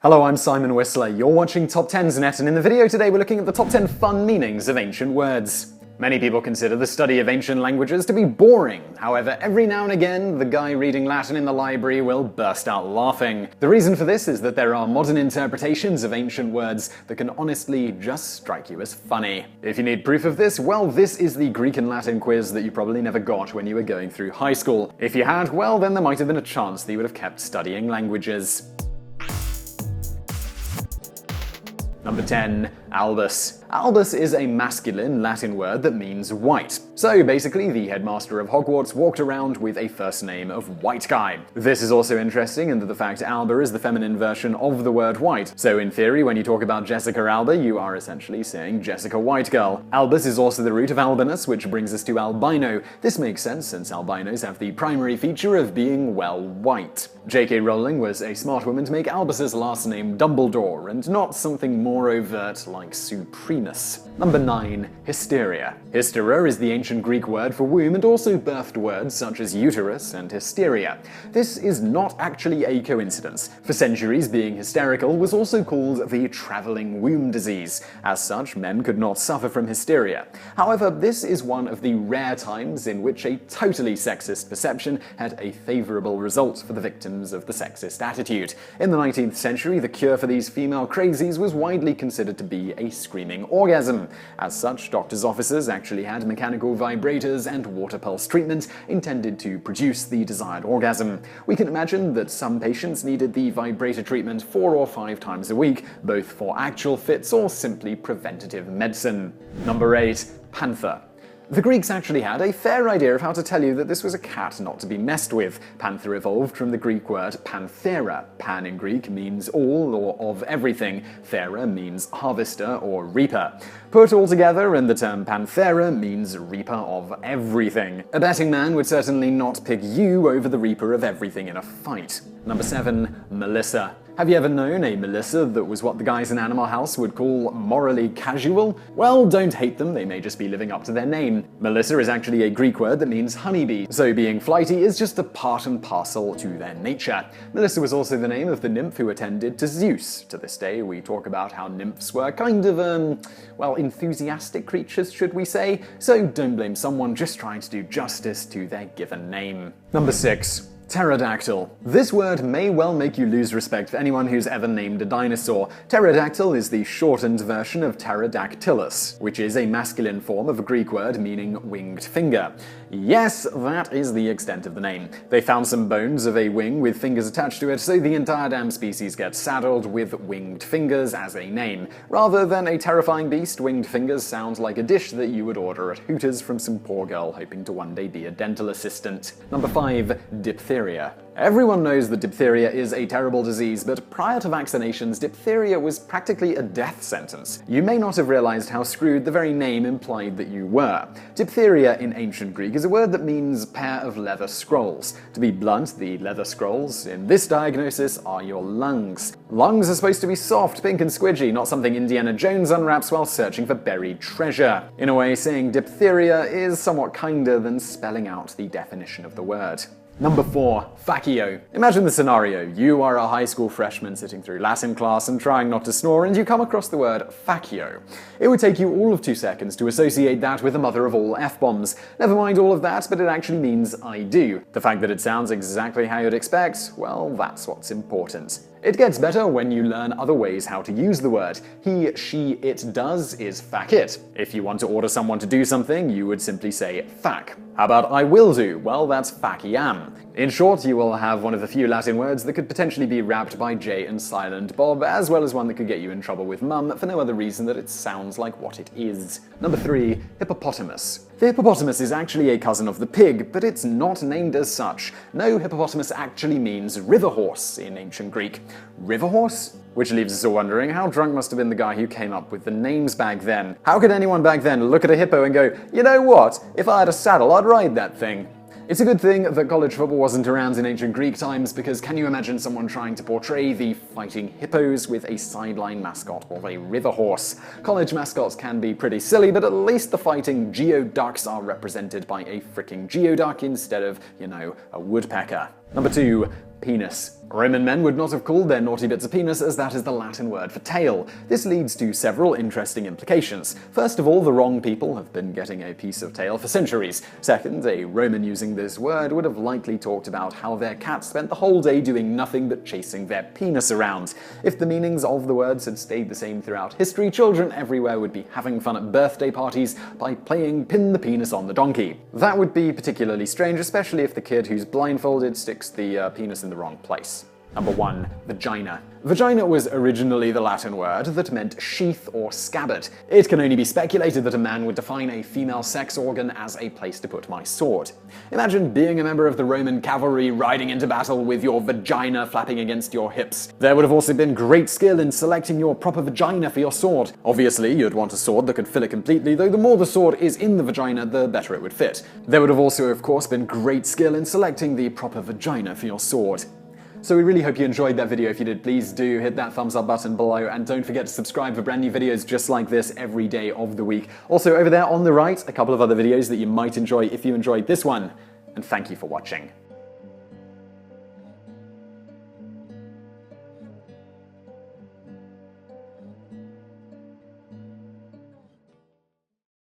Hello, I'm Simon Whistler. You're watching TopTenzNet, and in the video today we're looking at the top 10 fun meanings of ancient words. Many people consider the study of ancient languages to be boring. However, every now and again, the guy reading Latin in the library will burst out laughing. The reason for this is that there are modern interpretations of ancient words that can honestly just strike you as funny. If you need proof of this, well, this is the Greek and Latin quiz that you probably never got when you were going through high school. If you had, well, then there might have been a chance that you would have kept studying languages. Number 10. Albus. Albus is a masculine Latin word that means white. So basically, the headmaster of Hogwarts walked around with a first name of White Guy. This is also interesting in that the fact Alba is the feminine version of the word white. So in theory, when you talk about Jessica Alba, you are essentially saying Jessica White Girl. Albus is also the root of albinus, which brings us to albino. This makes sense since albinos have the primary feature of being, well, white. J.K. Rowling was a smart woman to make Albus's last name Dumbledore, and not something more overt like Supremus. Number 9. Hysteria. Hystera is the ancient Greek word for womb and also birthed words such as uterus and hysteria. This is not actually a coincidence. For centuries, being hysterical was also called the traveling womb disease. As such, men could not suffer from hysteria. However, this is one of the rare times in which a totally sexist perception had a favorable result for the victims of the sexist attitude. In the 19th century, the cure for these female crazies was widely considered to be a screaming orgasm. As such, doctors' offices actually had mechanical vibrators and water pulse treatment intended to produce the desired orgasm. We can imagine that some patients needed the vibrator treatment 4 or 5 times a week, both for actual fits or simply preventative medicine. Number 8. Panther. The Greeks actually had a fair idea of how to tell you that this was a cat not to be messed with. Panther evolved from the Greek word panthera. Pan in Greek means all or of everything. Thera means harvester or reaper. Put all together, and the term panthera means reaper of everything. A betting man would certainly not pick you over the reaper of everything in a fight. Number 7. Melissa. Have you ever known a Melissa that was what the guys in Animal House would call morally casual? Well, don't hate them, they may just be living up to their name. Melissa is actually a Greek word that means honeybee, so being flighty is just a part and parcel to their nature. Melissa was also the name of the nymph who attended to Zeus. To this day, we talk about how nymphs were kind of, well, enthusiastic creatures, should we say? So don't blame someone just trying to do justice to their given name. Number 6. Pterodactyl. This word may well make you lose respect for anyone who's ever named a dinosaur. Pterodactyl is the shortened version of pterodactylus, which is a masculine form of a Greek word meaning winged finger. Yes, that is the extent of the name. They found some bones of a wing with fingers attached to it, so the entire damn species gets saddled with winged fingers as a name. Rather than a terrifying beast, winged fingers sound like a dish that you would order at Hooters from some poor girl hoping to one day be a dental assistant. Number 5. Diphtheria. Everyone knows that diphtheria is a terrible disease, but prior to vaccinations, diphtheria was practically a death sentence. You may not have realized how screwed the very name implied that you were. Diphtheria in ancient Greek is a word that means pair of leather scrolls. To be blunt, the leather scrolls in this diagnosis are your lungs. Lungs are supposed to be soft, pink and squidgy, not something Indiana Jones unwraps while searching for buried treasure. In a way, saying diphtheria is somewhat kinder than spelling out the definition of the word. Number 4. Facio. Imagine the scenario. You are a high school freshman sitting through Latin class and trying not to snore, and you come across the word Facio. It would take you all of 2 seconds to associate that with the mother of all F-bombs. Never mind all of that, but it actually means I do. The fact that it sounds exactly how you'd expect, well, that's what's important. It gets better when you learn other ways how to use the word. He, she, it does is fac it. If you want to order someone to do something, you would simply say fac. How about I will do? Well, that's faciam. In short, you will have one of the few Latin words that could potentially be wrapped by J and Silent Bob, as well as one that could get you in trouble with mum for no other reason that it sounds like what it is. Number 3. Hippopotamus. The hippopotamus is actually a cousin of the pig, but it's not named as such. No, hippopotamus actually means river horse in ancient Greek. River horse? Which leaves us all wondering how drunk must have been the guy who came up with the names back then. How could anyone back then look at a hippo and go, you know what, if I had a saddle, I'd ride that thing? It's a good thing that college football wasn't around in ancient Greek times, because can you imagine someone trying to portray the fighting hippos with a sideline mascot of a river horse? College mascots can be pretty silly, but at least the fighting geoducks are represented by a freaking geoduck instead of, a woodpecker. Number 2. Penis. Roman men would not have called their naughty bits a penis, as that is the Latin word for tail. This leads to several interesting implications. First of all, the wrong people have been getting a piece of tail for centuries. Second, a Roman using this word would have likely talked about how their cat spent the whole day doing nothing but chasing their penis around. If the meanings of the words had stayed the same throughout history, children everywhere would be having fun at birthday parties by playing pin the penis on the donkey. That would be particularly strange, especially if the kid who's blindfolded sticks the penis in the wrong place. Number 1. Vagina. Vagina was originally the Latin word that meant sheath or scabbard. It can only be speculated that a man would define a female sex organ as a place to put my sword. Imagine being a member of the Roman cavalry riding into battle with your vagina flapping against your hips. There would have also been great skill in selecting your proper vagina for your sword. Obviously, you'd want a sword that could fill it completely, though the more the sword is in the vagina, the better it would fit. There would have also, of course, been great skill in selecting the proper vagina for your sword. So we really hope you enjoyed that video. If you did, please do hit that thumbs up button below, and don't forget to subscribe for brand new videos just like this every day of the week. Also over there on the right, a couple of other videos that you might enjoy if you enjoyed this one, and thank you for watching.